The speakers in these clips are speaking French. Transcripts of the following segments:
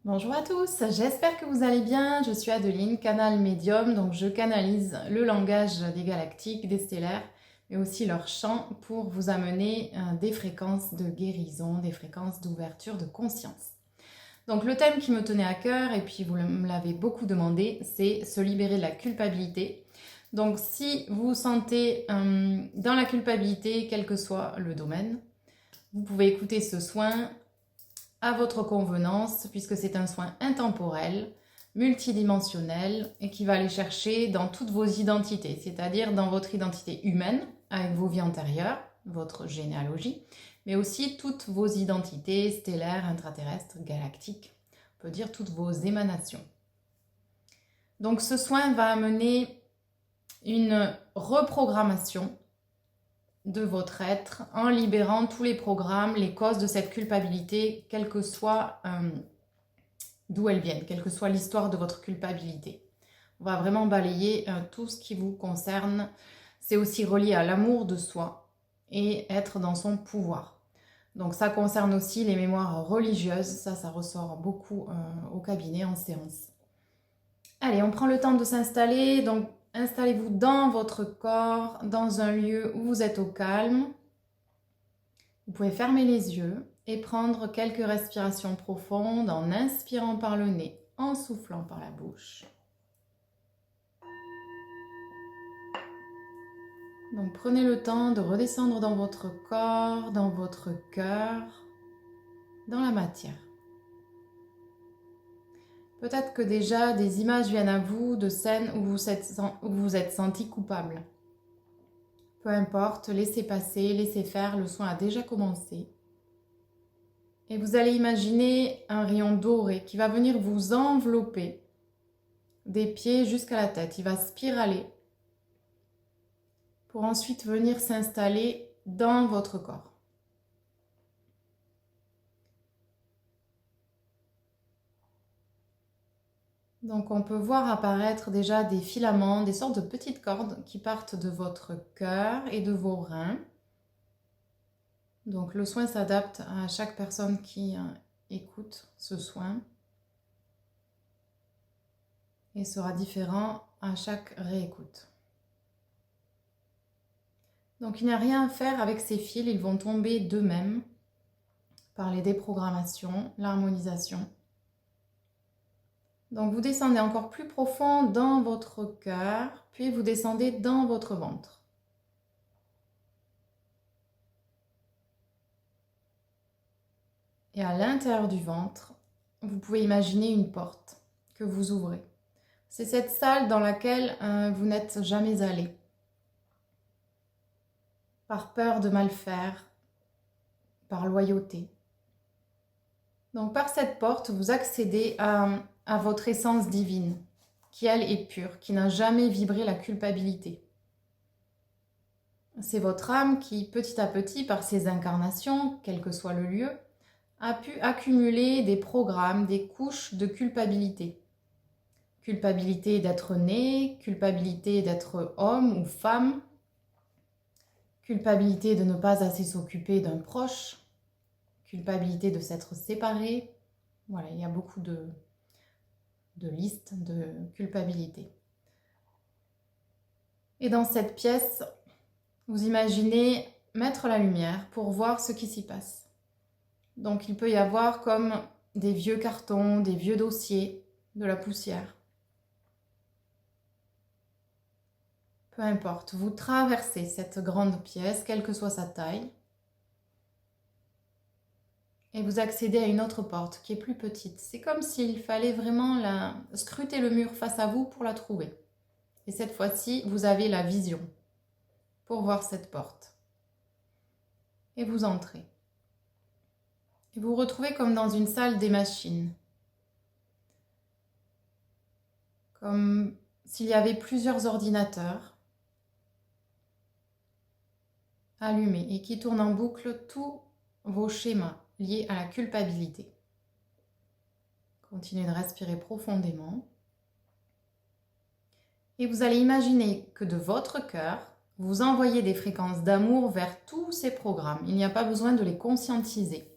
Bonjour à tous, j'espère que vous allez bien. Je suis Adeline, canal médium, donc je canalise le langage des galactiques, des stellaires, mais aussi leur chant pour vous amener des fréquences de guérison, des fréquences d'ouverture de conscience. Donc le thème qui me tenait à cœur, et puis vous me l'avez beaucoup demandé, c'est se libérer de la culpabilité. Donc si vous vous sentez dans la culpabilité, quel que soit le domaine, vous pouvez écouter ce soin à votre convenance, puisque c'est un soin intemporel, multidimensionnel, et qui va aller chercher dans toutes vos identités, c'est-à-dire dans votre identité humaine, avec vos vies antérieures, votre généalogie, mais aussi toutes vos identités stellaires, intraterrestres, galactiques, on peut dire toutes vos émanations. Donc ce soin va amener une reprogrammation de votre être en libérant tous les programmes, les causes de cette culpabilité, quelle que soit d'où elles viennent, quelle que soit l'histoire de votre culpabilité. On va vraiment balayer tout ce qui vous concerne. C'est aussi relié à l'amour de soi et être dans son pouvoir. Donc ça concerne aussi les mémoires religieuses, ça ressort beaucoup au cabinet en séance. Allez, on prend le temps de s'installer, donc installez-vous dans votre corps, dans un lieu où vous êtes au calme. Vous pouvez fermer les yeux et prendre quelques respirations profondes en inspirant par le nez, en soufflant par la bouche. Donc prenez le temps de redescendre dans votre corps, dans votre cœur, dans la matière. Peut-être que déjà des images viennent à vous de scènes où vous vous êtes senti coupable. Peu importe, laissez passer, laissez faire, le soin a déjà commencé. Et vous allez imaginer un rayon doré qui va venir vous envelopper des pieds jusqu'à la tête. Il va spiraler pour ensuite venir s'installer dans votre corps. Donc on peut voir apparaître déjà des filaments, des sortes de petites cordes qui partent de votre cœur et de vos reins. Donc le soin s'adapte à chaque personne qui écoute ce soin et sera différent à chaque réécoute. Donc il n'y a rien à faire avec ces fils, ils vont tomber d'eux-mêmes par les déprogrammations, l'harmonisation. Donc vous descendez encore plus profond dans votre cœur, puis vous descendez dans votre ventre. Et à l'intérieur du ventre, vous pouvez imaginer une porte que vous ouvrez. C'est cette salle dans laquelle vous n'êtes jamais allé, par peur de mal faire, par loyauté. Donc par cette porte, vous accédez à votre essence divine, qui elle est pure, qui n'a jamais vibré la culpabilité. C'est votre âme qui, petit à petit, par ses incarnations, quel que soit le lieu, a pu accumuler des programmes, des couches de culpabilité. Culpabilité d'être né, culpabilité d'être homme ou femme, culpabilité de ne pas assez s'occuper d'un proche, culpabilité de s'être séparé. Voilà, il y a beaucoup de listes de culpabilité. Et dans cette pièce, vous imaginez mettre la lumière pour voir ce qui s'y passe. Donc il peut y avoir comme des vieux cartons, des vieux dossiers, de la poussière. Peu importe, vous traversez cette grande pièce, quelle que soit sa taille, et vous accédez à une autre porte qui est plus petite. C'est comme s'il fallait vraiment scruter le mur face à vous pour la trouver. Et cette fois-ci, vous avez la vision pour voir cette porte. Et vous entrez. Et vous vous retrouvez comme dans une salle des machines. Comme s'il y avait plusieurs ordinateurs allumés et qui tournent en boucle tous vos schémas liés à la culpabilité. Continuez de respirer profondément. Et vous allez imaginer que de votre cœur, vous envoyez des fréquences d'amour vers tous ces programmes. Il n'y a pas besoin de les conscientiser.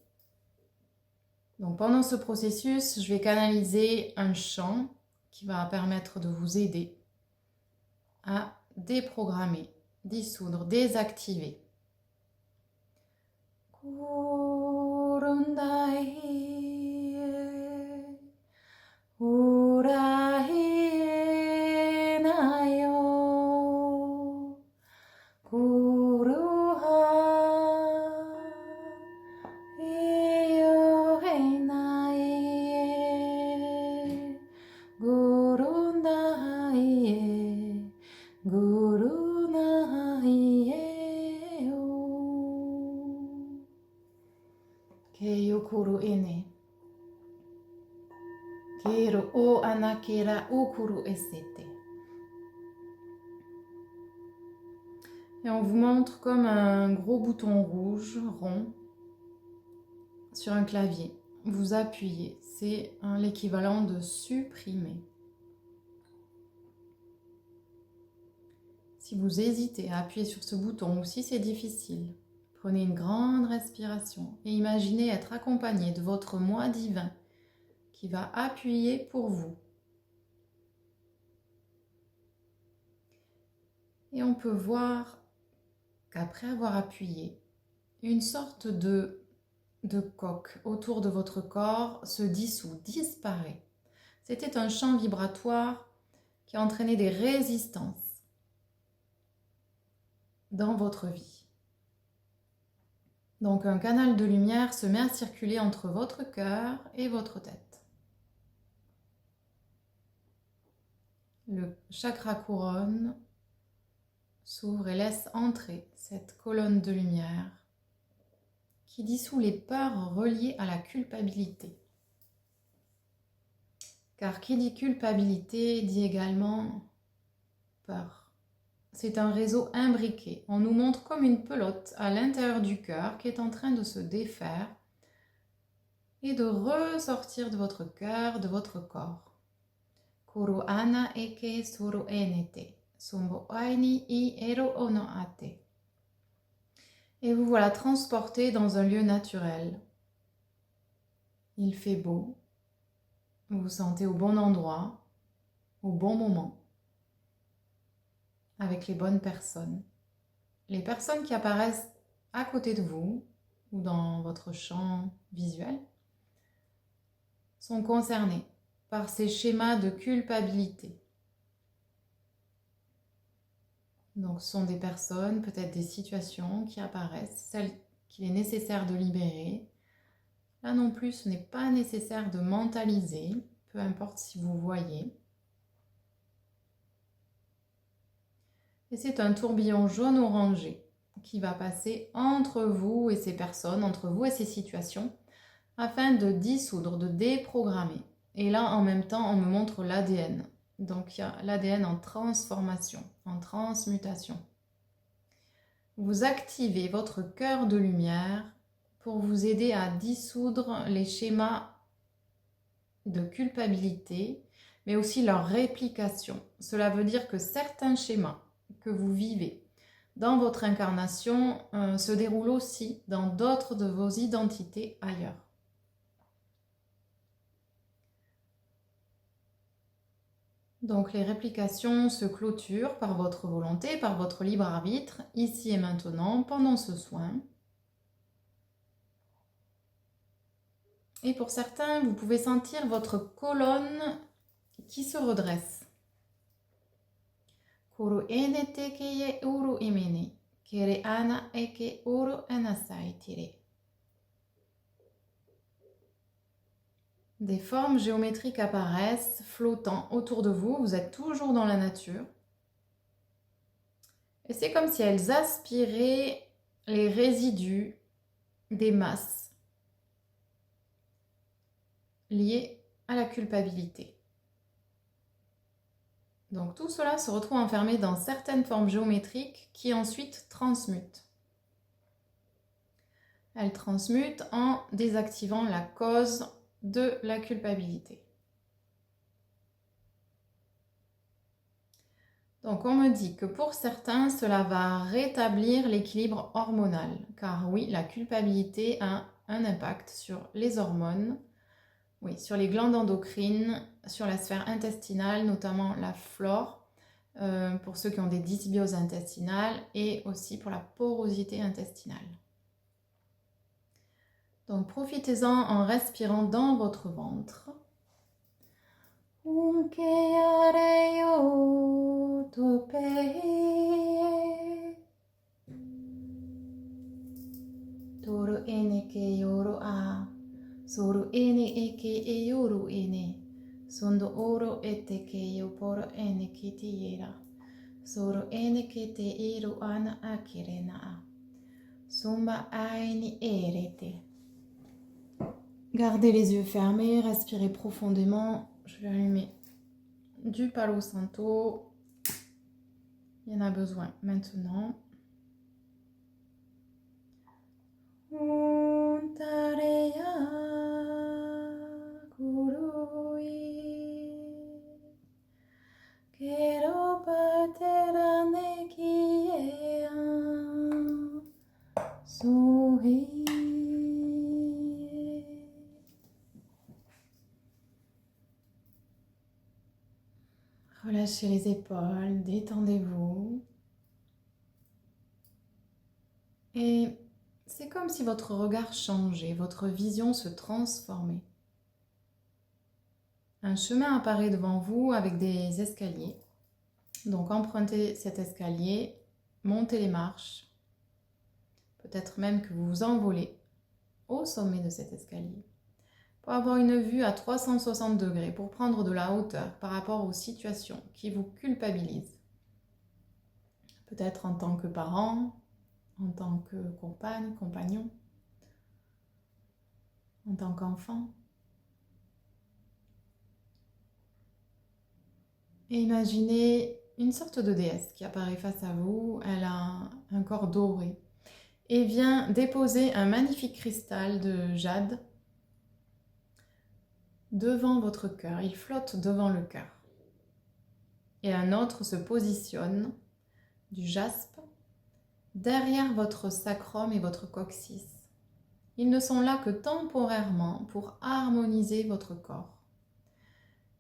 Donc pendant ce processus, je vais canaliser un chant qui va permettre de vous aider à déprogrammer, dissoudre, désactiver. Kuru ene. Kero o anakera ukuru esete. Et on vous montre comme un gros bouton rouge, rond, sur un clavier. Vous appuyez, c'est l'équivalent de supprimer. Si vous hésitez à appuyer sur ce bouton ou si c'est difficile, prenez une grande respiration et imaginez être accompagné de votre moi divin qui va appuyer pour vous. Et on peut voir qu'après avoir appuyé, une sorte de coque autour de votre corps se dissout, disparaît. C'était un champ vibratoire qui a entraîné des résistances dans votre vie. Donc un canal de lumière se met à circuler entre votre cœur et votre tête. Le chakra couronne s'ouvre et laisse entrer cette colonne de lumière qui dissout les peurs reliées à la culpabilité. Car qui dit culpabilité dit également peur. C'est un réseau imbriqué. On nous montre comme une pelote à l'intérieur du cœur qui est en train de se défaire et de ressortir de votre cœur, de votre corps. Kuru ana eke suru enete. Sombo aini I ero ono ate. Et vous voilà transporté dans un lieu naturel. Il fait beau. Vous vous sentez au bon endroit, au bon moment, avec les bonnes personnes. Les personnes qui apparaissent à côté de vous ou dans votre champ visuel sont concernées par ces schémas de culpabilité. Donc ce sont des personnes, peut-être des situations qui apparaissent, celles qu'il est nécessaire de libérer. Là non plus, ce n'est pas nécessaire de mentaliser, peu importe si vous voyez. Et c'est un tourbillon jaune-orangé qui va passer entre vous et ces personnes, entre vous et ces situations, afin de dissoudre, de déprogrammer. Et là, en même temps, on me montre l'ADN. Donc, il y a l'ADN en transformation, en transmutation. Vous activez votre cœur de lumière pour vous aider à dissoudre les schémas de culpabilité, mais aussi leur réplication. Cela veut dire que certains schémas que vous vivez dans votre incarnation se déroulent aussi dans d'autres de vos identités ailleurs. Donc les réplications se clôturent par votre volonté, par votre libre arbitre, ici et maintenant, pendant ce soin. Et pour certains, vous pouvez sentir votre colonne qui se redresse. Kuru enete keye uru imene, kere ana eke uru anasai tire. Des formes géométriques apparaissent, flottant autour de vous. Vous êtes toujours dans la nature. Et c'est comme si elles aspiraient les résidus des masses liées à la culpabilité. Donc tout cela se retrouve enfermé dans certaines formes géométriques qui ensuite transmutent. Elles transmutent en désactivant la cause de la culpabilité. Donc on me dit que pour certains, cela va rétablir l'équilibre hormonal. Car oui, la culpabilité a un impact sur les hormones, oui, sur les glandes endocrines, sur la sphère intestinale, notamment la flore, pour ceux qui ont des dysbioses intestinales et aussi pour la porosité intestinale. Donc profitez-en en respirant dans votre ventre. Toru ene ke yoru a, soru ene eke e yoru ene, sondo oro ete ke yoporo ene ki tiera, soru ene ke te iru ana akirena a, sumba aini erete. Gardez les yeux fermés, respirez profondément. Je vais allumer du Palo Santo. Il y en a besoin maintenant. Relâchez les épaules, détendez-vous. Et c'est comme si votre regard changeait, votre vision se transformait. Un chemin apparaît devant vous avec des escaliers. Donc empruntez cet escalier, montez les marches. Peut-être même que vous vous envolez au sommet de cet escalier pour avoir une vue à 360 degrés, pour prendre de la hauteur par rapport aux situations qui vous culpabilisent. Peut-être en tant que parent, en tant que compagne, compagnon, en tant qu'enfant. Et imaginez une sorte de déesse qui apparaît face à vous. Elle a un corps doré et vient déposer un magnifique cristal de jade devant votre cœur. Il flotte devant le cœur. Et un autre se positionne, du jaspe, derrière votre sacrum et votre coccyx. Ils ne sont là que temporairement pour harmoniser votre corps.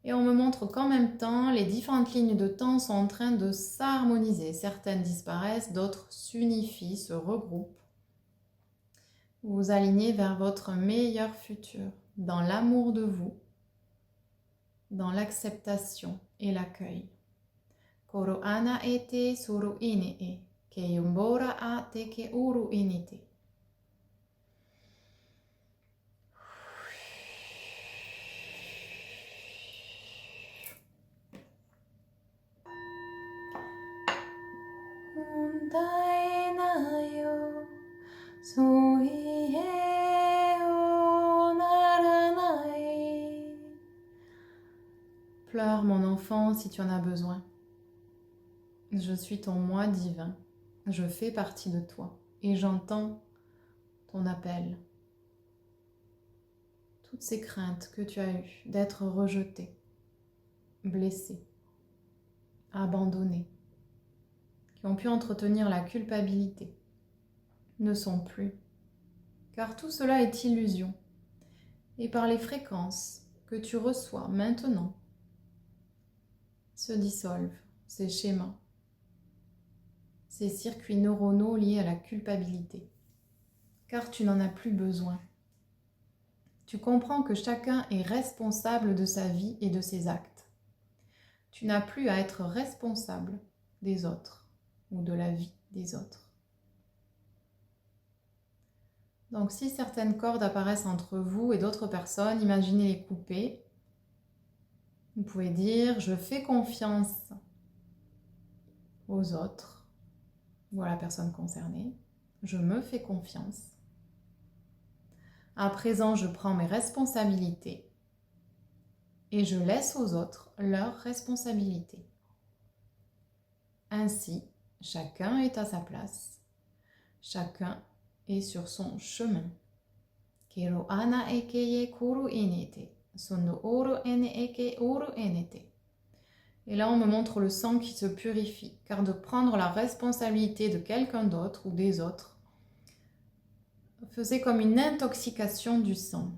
Et on me montre qu'en même temps, les différentes lignes de temps sont en train de s'harmoniser. Certaines disparaissent, d'autres s'unifient, se regroupent. Vous vous alignez vers votre meilleur futur, dans l'amour de vous, dans l'acceptation et l'accueil. Koro ana ete suru ine e, ke yumbora a te ke uru inite. Pleure mon enfant si tu en as besoin. Je suis ton moi divin. Je fais partie de toi et j'entends ton appel. Toutes ces craintes que tu as eues d'être rejeté, blessé, abandonné, qui ont pu entretenir la culpabilité, ne sont plus. Car tout cela est illusion. Et par les fréquences que tu reçois maintenant, se dissolvent ces schémas, ces circuits neuronaux liés à la culpabilité. Car tu n'en as plus besoin. Tu comprends que chacun est responsable de sa vie et de ses actes. Tu n'as plus à être responsable des autres ou de la vie des autres. Donc si certaines cordes apparaissent entre vous et d'autres personnes, imaginez les couper. Vous pouvez dire « je fais confiance aux autres » ou à la personne concernée. « Je me fais confiance. À présent, je prends mes responsabilités et je laisse aux autres leurs responsabilités. » Ainsi, chacun est à sa place. Chacun est sur son chemin. Kero ana ekeye kuru inete, sondo oro ene eke oro enete. Et là, on me montre le sang qui se purifie, car de prendre la responsabilité de quelqu'un d'autre ou des autres faisait comme une intoxication du sang.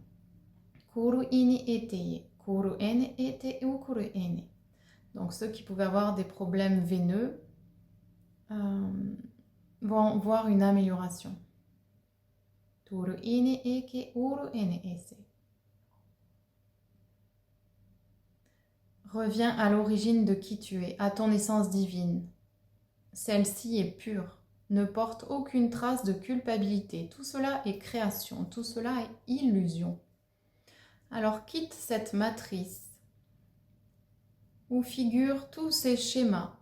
Kuru ini eteye. Kuru ene ete ou kuru ene. Donc ceux qui pouvaient avoir des problèmes veineux vont voir une amélioration. Turu ine eke uru ene ese. Reviens à l'origine de qui tu es, à ton essence divine. Celle-ci est pure, ne porte aucune trace de culpabilité. Tout cela est création, tout cela est illusion. Alors quitte cette matrice où figurent tous ces schémas,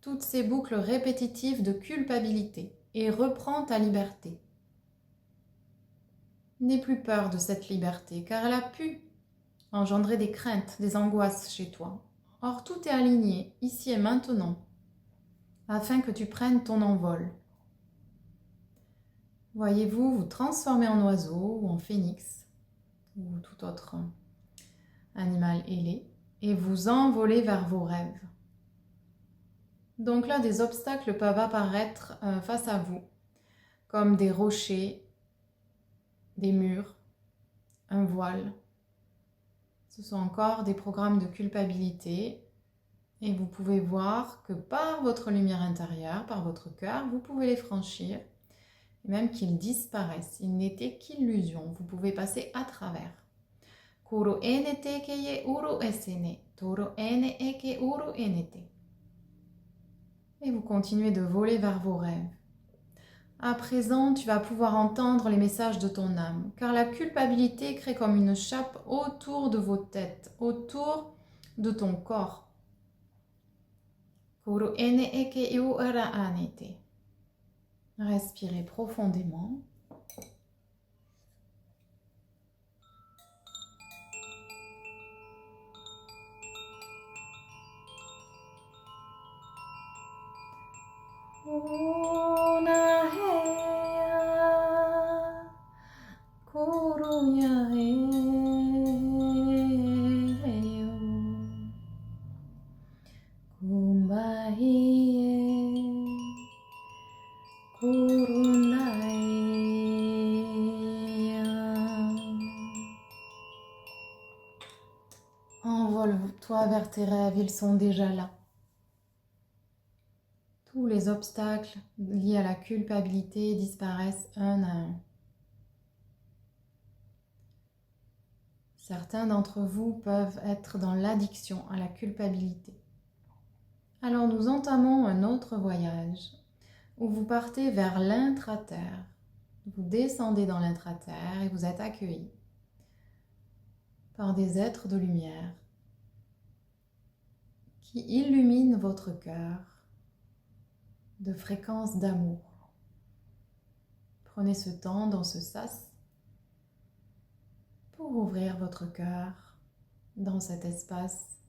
toutes ces boucles répétitives de culpabilité et reprends ta liberté. N'aie plus peur de cette liberté car elle a pu engendrer des craintes, des angoisses chez toi. Or tout est aligné ici et maintenant afin que tu prennes ton envol. Voyez-vous vous transformer en oiseau ou en phénix ou tout autre animal ailé et vous envoler vers vos rêves. Donc là, des obstacles peuvent apparaître face à vous, comme des rochers, des murs, un voile. Ce sont encore des programmes de culpabilité et vous pouvez voir que par votre lumière intérieure, par votre cœur, vous pouvez les franchir et même qu'ils disparaissent. Ils n'étaient qu'illusions, vous pouvez passer à travers. Kuru enete keye uru esene, toru ene eke uru enete. Et vous continuez de voler vers vos rêves. À présent, tu vas pouvoir entendre les messages de ton âme, car la culpabilité crée comme une chape autour de vos têtes, autour de ton corps. Kuru ene eke ura anete. Respirez profondément. Envole-toi vers tes rêves, ils sont déjà là. Tous les obstacles liés à la culpabilité disparaissent un à un. Certains d'entre vous peuvent être dans l'addiction à la culpabilité. Alors nous entamons un autre voyage où vous partez vers l'intra-terre. Vous descendez dans l'intra-terre et vous êtes accueillis par des êtres de lumière qui illuminent votre cœur de fréquences d'amour. Prenez ce temps dans ce sas pour ouvrir votre cœur dans cet espace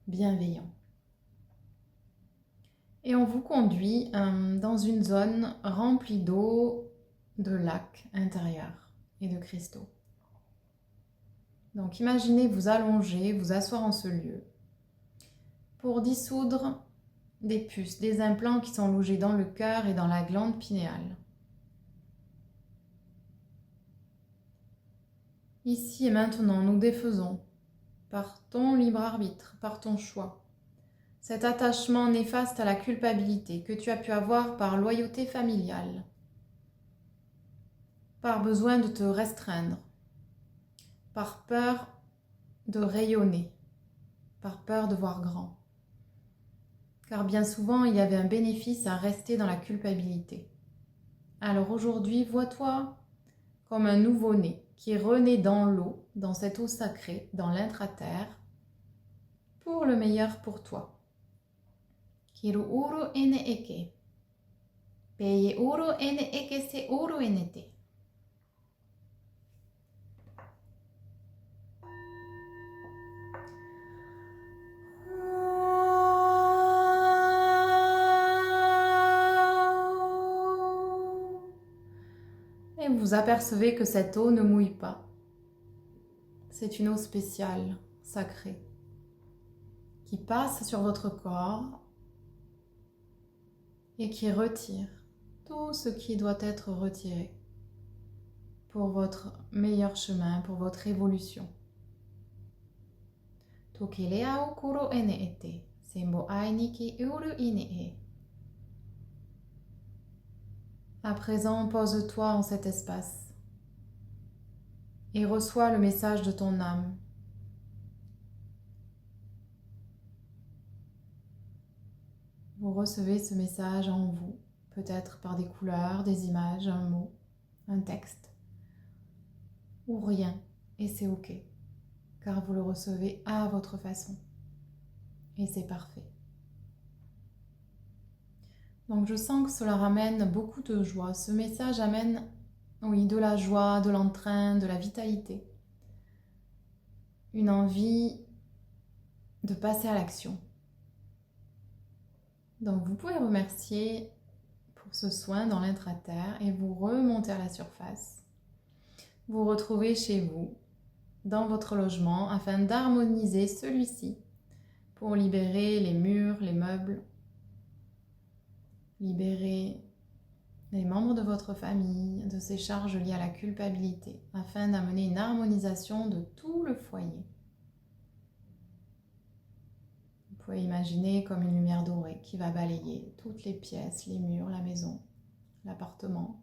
bienveillant. Et on vous conduit dans une zone remplie d'eau, de lacs intérieurs et de cristaux. Donc imaginez vous allonger, vous asseoir en ce lieu pour dissoudre des puces, des implants qui sont logés dans le cœur et dans la glande pinéale. Ici et maintenant, nous défaisons, par ton libre arbitre, par ton choix, cet attachement néfaste à la culpabilité que tu as pu avoir par loyauté familiale, par besoin de te restreindre, par peur de rayonner, par peur de voir grand. Car bien souvent, il y avait un bénéfice à rester dans la culpabilité. Alors aujourd'hui, vois-toi comme un nouveau-né qui renaît dans l'eau, dans cette eau sacrée, dans l'intra-terre, pour le meilleur pour toi. Kiru uru ene eke. Peye uru ene eke se uru enete. Et vous apercevez que cette eau ne mouille pas. C'est une eau spéciale, sacrée, qui passe sur votre corps et qui retire tout ce qui doit être retiré. pour votre meilleur chemin, pour votre évolution. Tokelea o kuro ene ete, sembo ai niki uru ine e. À présent, pose-toi en cet espace et reçois le message de ton âme. Vous recevez ce message en vous, peut-être par des couleurs, des images, un mot, un texte, ou rien, et c'est ok, car vous le recevez à votre façon, et c'est parfait. Donc je sens que cela ramène beaucoup de joie. Ce message amène, oui, de la joie, de l'entrain, de la vitalité. Une envie de passer à l'action. Donc vous pouvez remercier pour ce soin dans l'intra-terre et vous remontez à la surface. Vous retrouvez chez vous, dans votre logement, afin d'harmoniser celui-ci pour libérer les murs, les meubles, libérer les membres de votre famille de ces charges liées à la culpabilité, afin d'amener une harmonisation de tout le foyer. Vous pouvez imaginer comme une lumière dorée qui va balayer toutes les pièces, les murs, la maison, l'appartement,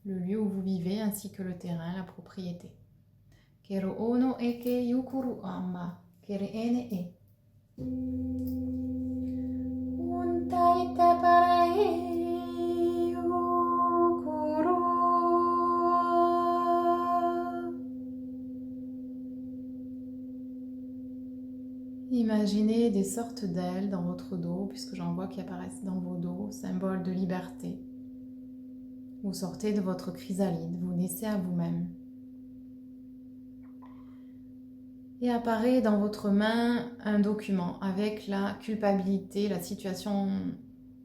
le lieu où vous vivez ainsi que le terrain, la propriété. Kero ono eke yukuru amma, kere ene e. Untai te parae. Imaginez des sortes d'ailes dans votre dos, puisque j'en vois qui apparaissent dans vos dos, symbole de liberté. Vous sortez de votre chrysalide, vous naissez à vous-même. Et apparaît dans votre main un document avec la culpabilité, la situation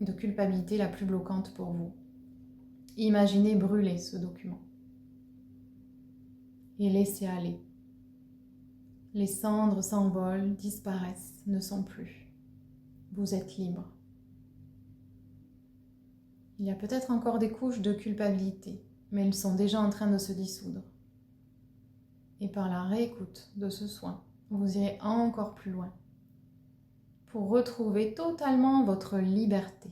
de culpabilité la plus bloquante pour vous. Imaginez brûler ce document et laissez aller. Les cendres s'envolent, disparaissent, ne sont plus. Vous êtes libre. Il y a peut-être encore des couches de culpabilité, mais elles sont déjà en train de se dissoudre. Et par la réécoute de ce soin, vous irez encore plus loin pour retrouver totalement votre liberté,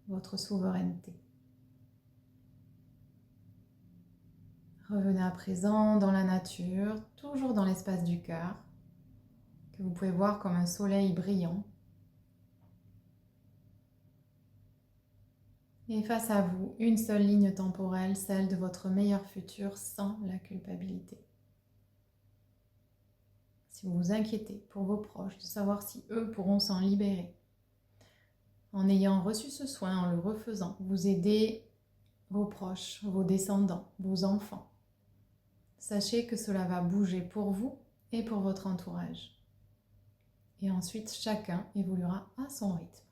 votre souveraineté. Revenez à présent dans la nature, toujours dans l'espace du cœur, que vous pouvez voir comme un soleil brillant. Et face à vous, une seule ligne temporelle, celle de votre meilleur futur sans la culpabilité. Si vous vous inquiétez pour vos proches, de savoir si eux pourront s'en libérer, en ayant reçu ce soin, en le refaisant, vous aidez vos proches, vos descendants, vos enfants. Sachez que cela va bouger pour vous et pour votre entourage. Et ensuite, chacun évoluera à son rythme.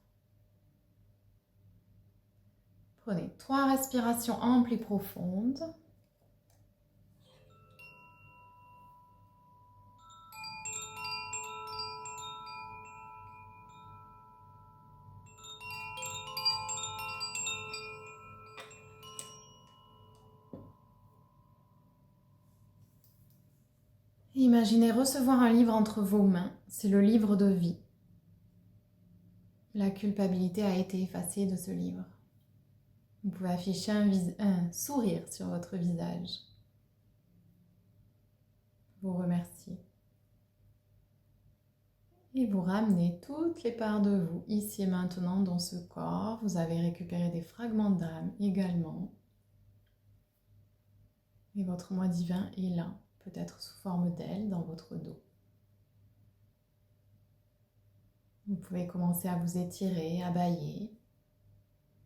Prenez 3 respirations amples et profondes. Imaginez recevoir un livre entre vos mains, c'est le livre de vie. La culpabilité a été effacée de ce livre. Vous pouvez afficher un sourire sur votre visage. Vous remerciez. Et vous ramenez toutes les parts de vous, ici et maintenant, dans ce corps. Vous avez récupéré des fragments d'âme également. Et votre moi divin est là, peut-être sous forme d'aile dans votre dos. Vous pouvez commencer à vous étirer, à bâiller,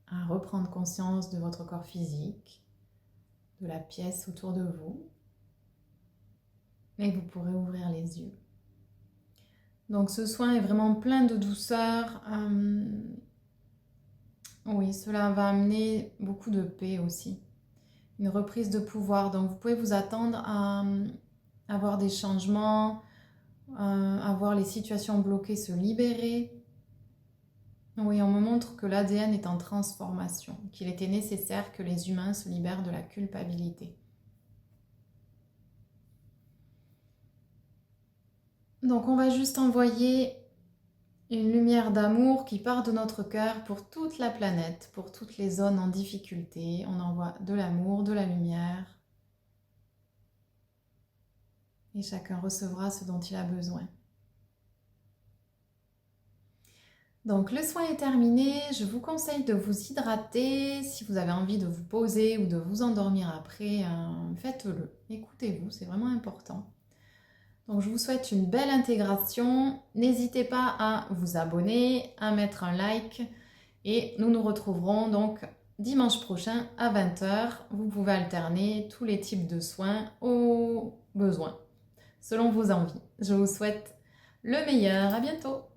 à reprendre conscience de votre corps physique, de la pièce autour de vous. Et vous pourrez ouvrir les yeux. Donc ce soin est vraiment plein de douceur. Oui, cela va amener beaucoup de paix aussi. Une reprise de pouvoir. Donc vous pouvez vous attendre à avoir des changements, à voir les situations bloquées se libérer. Oui, on me montre que l'ADN est en transformation, qu'il était nécessaire que les humains se libèrent de la culpabilité. Donc on va juste envoyer une lumière d'amour qui part de notre cœur pour toute la planète, pour toutes les zones en difficulté. On envoie de l'amour, de la lumière. Et chacun recevra ce dont il a besoin. Donc le soin est terminé, je vous conseille de vous hydrater. Si vous avez envie de vous poser ou de vous endormir après, faites-le. Écoutez-vous, c'est vraiment important. Donc je vous souhaite une belle intégration. N'hésitez pas à vous abonner, à mettre un like et nous nous retrouverons donc dimanche prochain à 20 h. Vous pouvez alterner tous les types de soins aux besoins, selon vos envies. Je vous souhaite le meilleur. À bientôt!